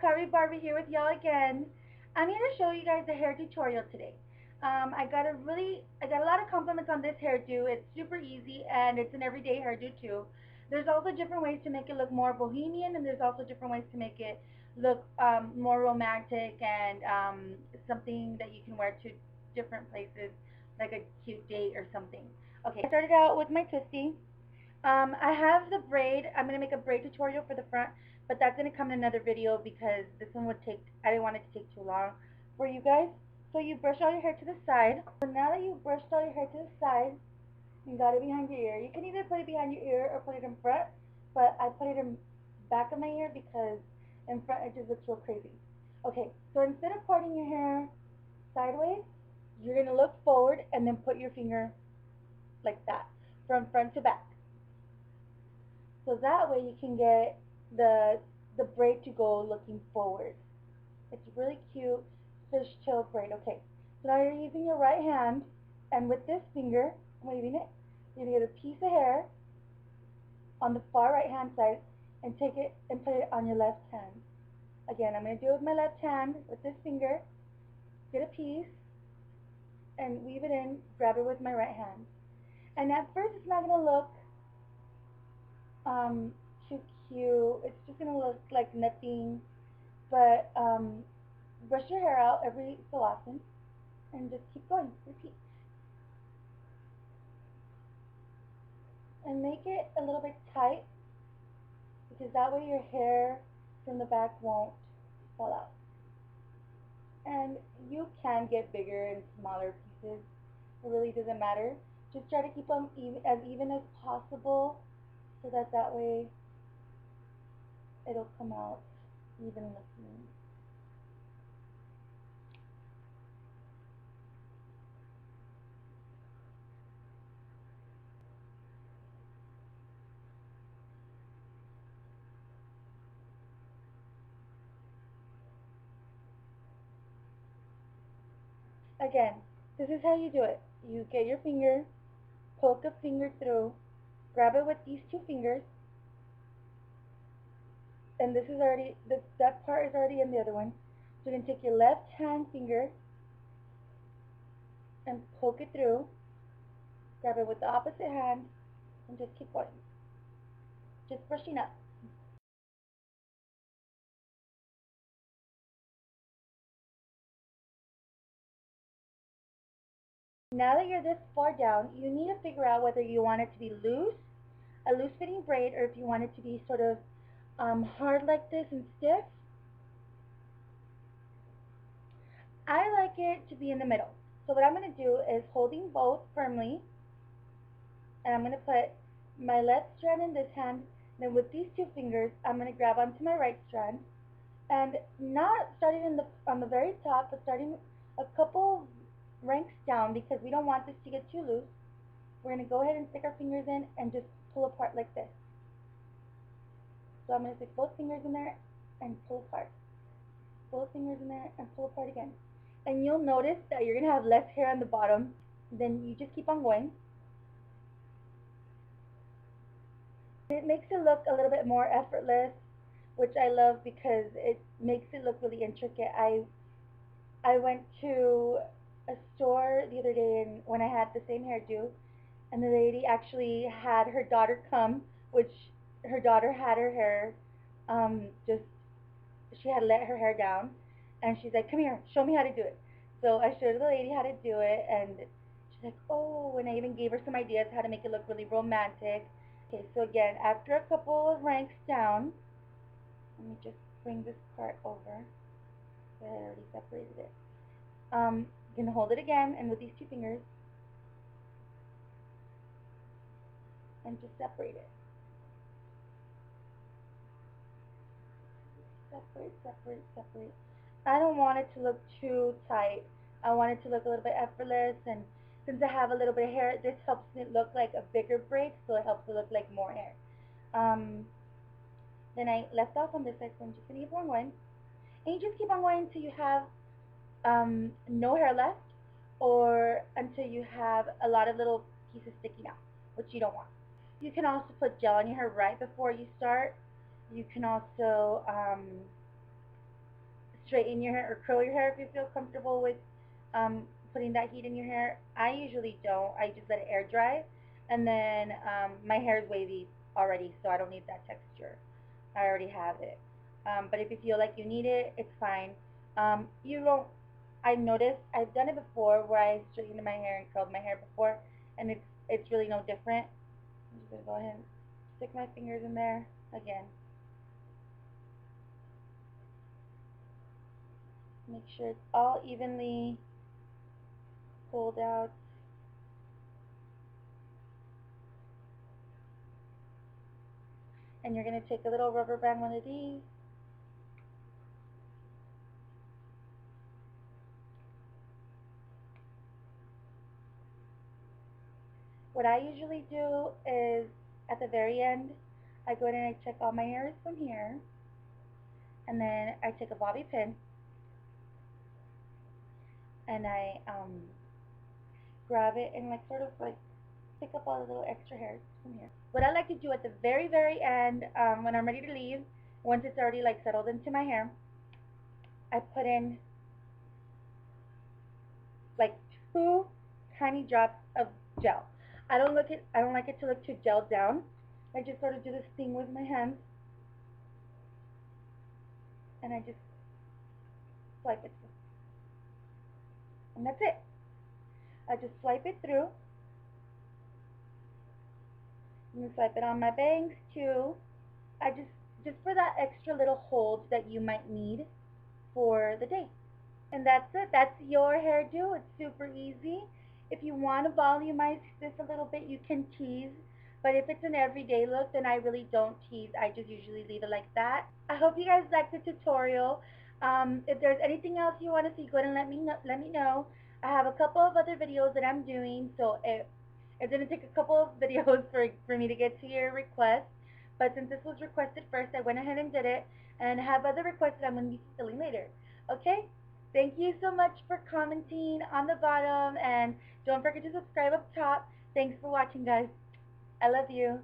Barbie here with y'all again. I'm here to show you guys a hair tutorial today. I got a lot of compliments on this hairdo. It's super easy and it's an everyday hairdo too. There's also different ways to make it look more bohemian, and there's also different ways to make it look more romantic and something that you can wear to different places, like a cute date or something. Okay, I started out with my twisty. I have the braid. I'm going to make a braid tutorial for the front, but that's going to come in another video because this one would take, I didn't want it to take too long for you guys. So you brush all your hair to the side. So now that you've brushed all your hair to the side, you got it behind your ear. You can either put it behind your ear or put it in front, but I put it in back of my ear because in front it just looks real crazy. Okay, so instead of parting your hair sideways, you're going to look forward and then put your finger like that from front to back. So that way you can get the braid to go looking forward. It's really cute fishtail braid. Okay, so now you're using your right hand, and with this finger, I'm waving it, you're going to get a piece of hair on the far right hand side and take it and put it on your left hand. Again, I'm going to do it with my left hand with this finger, get a piece, and weave it in, grab it with my right hand. And at first it's not going to look too cute. It's just gonna look like nothing, but brush your hair out every so often and just keep going. Repeat. And make it a little bit tight because that way your hair from the back won't fall out. And you can get bigger and smaller pieces. It really doesn't matter. Just try to keep them as even as possible so that way it'll come out even looking. Again, this is how you do it. You get your finger, poke a finger through, grab it with these two fingers, and this is already, that part is already in the other one. So you're going to take your left hand finger and poke it through, grab it with the opposite hand, and just keep going. Just brushing up. Now that you're this far down, you need to figure out whether you want it to be loose, a loose fitting braid, or if you want it to be sort of hard like this and stiff. I like it to be in the middle. So what I'm going to do is holding both firmly, and I'm going to put my left strand in this hand, then with these two fingers I'm going to grab onto my right strand, and not starting on the very top, but starting a couple ranks down because we don't want this to get too loose. We're going to go ahead and stick our fingers in and just pull apart like this. So I'm going to stick both fingers in there and pull apart. Both fingers in there and pull apart again. And you'll notice that you're going to have less hair on the bottom. Then you just keep on going. It makes it look a little bit more effortless, which I love because it makes it look really intricate. I went to a store the other day and when I had the same hairdo, and the lady actually had her daughter come, which her daughter had her hair she had let her hair down, and she's like, come here, show me how to do it. So I showed the lady how to do it, and she's like, oh, and I even gave her some ideas how to make it look really romantic. Okay, so again, after a couple of ranks down, let me just bring this part over. I already separated it. You're going to hold it again, and with these two fingers, and just separate it. Separate, separate, separate. I don't want it to look too tight. I want it to look a little bit effortless, and since I have a little bit of hair, this helps it look like a bigger braid, so it helps it look like more hair. Then I left off on this side, so I'm just going to keep on going. And you just keep on going until you have no hair left, or until you have a lot of little pieces sticking out, which you don't want. You can also put gel on your hair right before you start. You can also straighten your hair or curl your hair if you feel comfortable with putting that heat in your hair. I usually don't. I just let it air dry, and then my hair is wavy already, so I don't need that texture. I already have it. But if you feel like you need it, it's fine. You don't. I've noticed. I've done it before where I straightened my hair and curled my hair before, and it's really no different. I'm just gonna go ahead and stick my fingers in there again. Make sure it's all evenly pulled out. And you're going to take a little rubber band, one of these. What I usually do is at the very end, I go in and I check all my hairs from here. And then I take a bobby pin and I grab it and like sort of like pick up all the little extra hairs from here. What I like to do at the very, very end, when I'm ready to leave, once it's already like settled into my hair, I put in like 2 tiny drops of gel. I don't like it to look too gelled down. I just sort of do this thing with my hands and I just swipe it through. And that's it. I just swipe it through. And swipe it on my bangs too. I just for that extra little hold that you might need for the day. And that's it. That's your hairdo. It's super easy. If you want to volumize this a little bit, you can tease. But if it's an everyday look, then I really don't tease. I just usually leave it like that. I hope you guys liked the tutorial. If there's anything else you want to see, go ahead and let me know. I have a couple of other videos that I'm doing, so it's going to take a couple of videos for me to get to your request. But since this was requested first, I went ahead and did it. And I have other requests that I'm going to be fulfilling later. Okay? Thank you so much for commenting on the bottom, and don't forget to subscribe up top. Thanks for watching, guys. I love you.